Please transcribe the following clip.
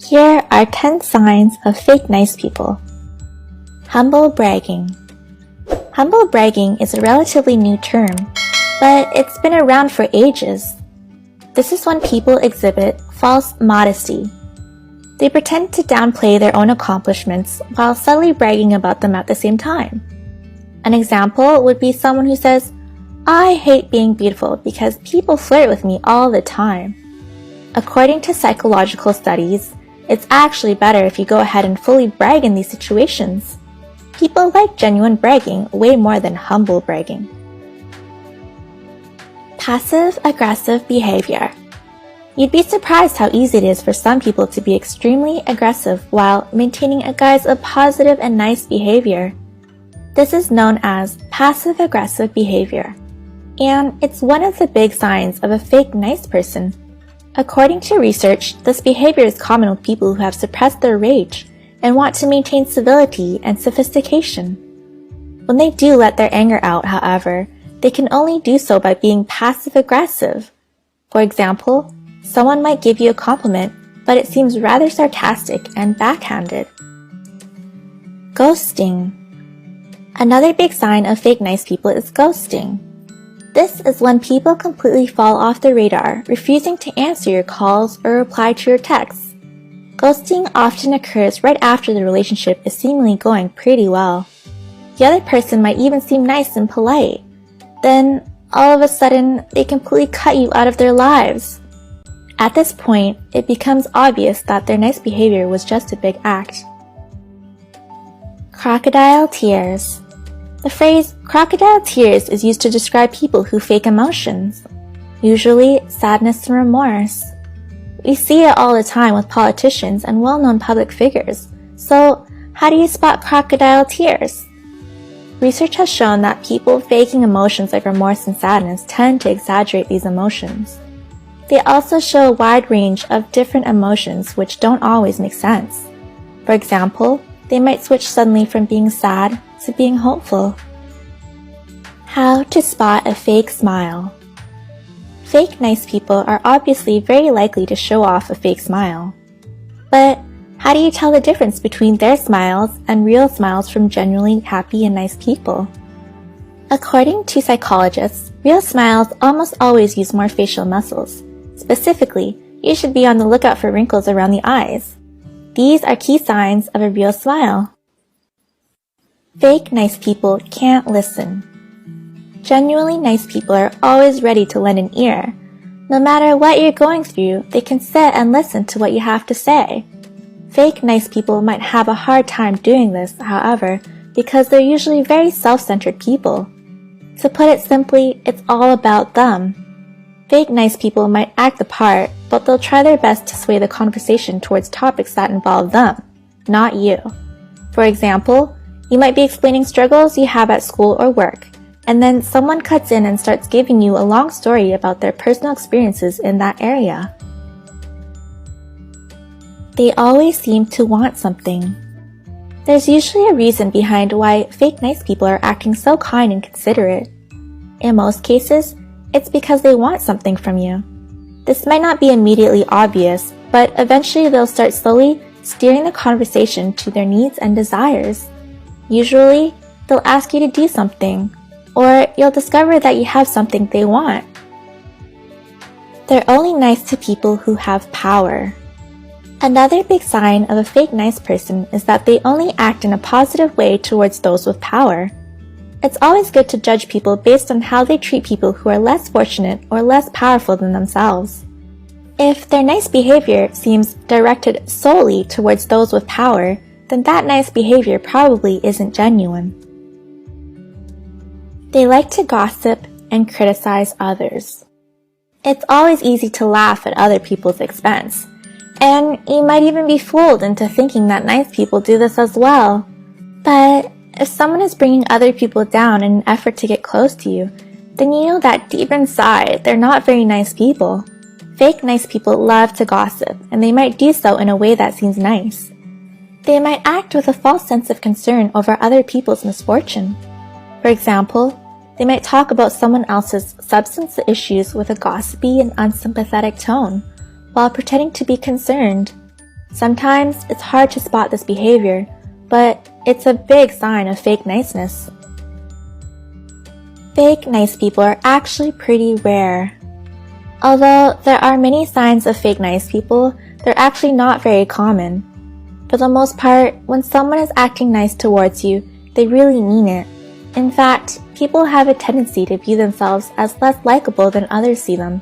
Here are 10 signs of fake nice people. Humble bragging. Humble bragging is a relatively new term, but it's been around for ages. This is when people exhibit false modesty. They pretend to downplay their own accomplishments while subtly bragging about them at the same time. An example would be someone who says, "I hate being beautiful because people flirt with me all the time." According to psychological studies, it's actually better if you go ahead and fully brag in these situations. People like genuine bragging way more than humble bragging. Passive-aggressive behavior. You'd be surprised how easy it is for some people to be extremely aggressive while maintaining a guise of positive and nice behavior. This is known as passive-aggressive behavior, and it's one of the big signs of a fake nice person. According to research, this behavior is common with people who have suppressed their rage and want to maintain civility and sophistication. When they do let their anger out, however, they can only do so by being passive-aggressive. For example, someone might give you a compliment, but it seems rather sarcastic and backhanded. Ghosting. Another big sign of fake nice people is ghosting. This is when people completely fall off the radar, refusing to answer your calls or reply to your texts. Ghosting often occurs right after the relationship is seemingly going pretty well. The other person might even seem nice and polite. Then, all of a sudden, they completely cut you out of their lives. At this point, it becomes obvious that their nice behavior was just a big act. Crocodile tears. The phrase crocodile tears is used to describe people who fake emotions, usually sadness and remorse. We see it all the time with politicians and well-known public figures. So, how do you spot crocodile tears? Research has shown that people faking emotions like remorse and sadness tend to exaggerate these emotions. They also show a wide range of different emotions which don't always make sense. For example, they might switch suddenly from being sad to being hopeful. How to spot a fake smile. Fake nice people are obviously very likely to show off a fake smile. But how do you tell the difference between their smiles and real smiles from genuinely happy and nice people? According to psychologists, real smiles almost always use more facial muscles. Specifically, you should be on the lookout for wrinkles around the eyes. These are key signs of a real smile. Fake nice people can't listen. Genuinely nice people are always ready to lend an ear. No matter what you're going through, they can sit and listen to what you have to say. Fake nice people might have a hard time doing this, however, because they're usually very self-centered people. To put it simply, it's all about them. Fake nice people might act the part, but they'll try their best to sway the conversation towards topics that involve them, not you. For example, you might be explaining struggles you have at school or work, and then someone cuts in and starts giving you a long story about their personal experiences in that area. They always seem to want something. There's usually a reason behind why fake nice people are acting so kind and considerate. In most cases, it's because they want something from you. This might not be immediately obvious, but eventually they'll start slowly steering the conversation to their needs and desires. Usually, they'll ask you to do something, or you'll discover that you have something they want. They're only nice to people who have power. Another big sign of a fake nice person is that they only act in a positive way towards those with power. It's always good to judge people based on how they treat people who are less fortunate or less powerful than themselves. If their nice behavior seems directed solely towards those with power, then that nice behavior probably isn't genuine. They like to gossip and criticize others. It's always easy to laugh at other people's expense, and you might even be fooled into thinking that nice people do this as well. But if someone is bringing other people down in an effort to get close to you, then you know that deep inside, they're not very nice people. Fake nice people love to gossip, and they might do so in a way that seems nice. They might act with a false sense of concern over other people's misfortune. For example, they might talk about someone else's substance issues with a gossipy and unsympathetic tone, while pretending to be concerned. Sometimes it's hard to spot this behavior, but it's a big sign of fake niceness. Fake nice people are actually pretty rare. Although there are many signs of fake nice people, they're actually not very common. For the most part, when someone is acting nice towards you, they really mean it. In fact, people have a tendency to view themselves as less likable than others see them,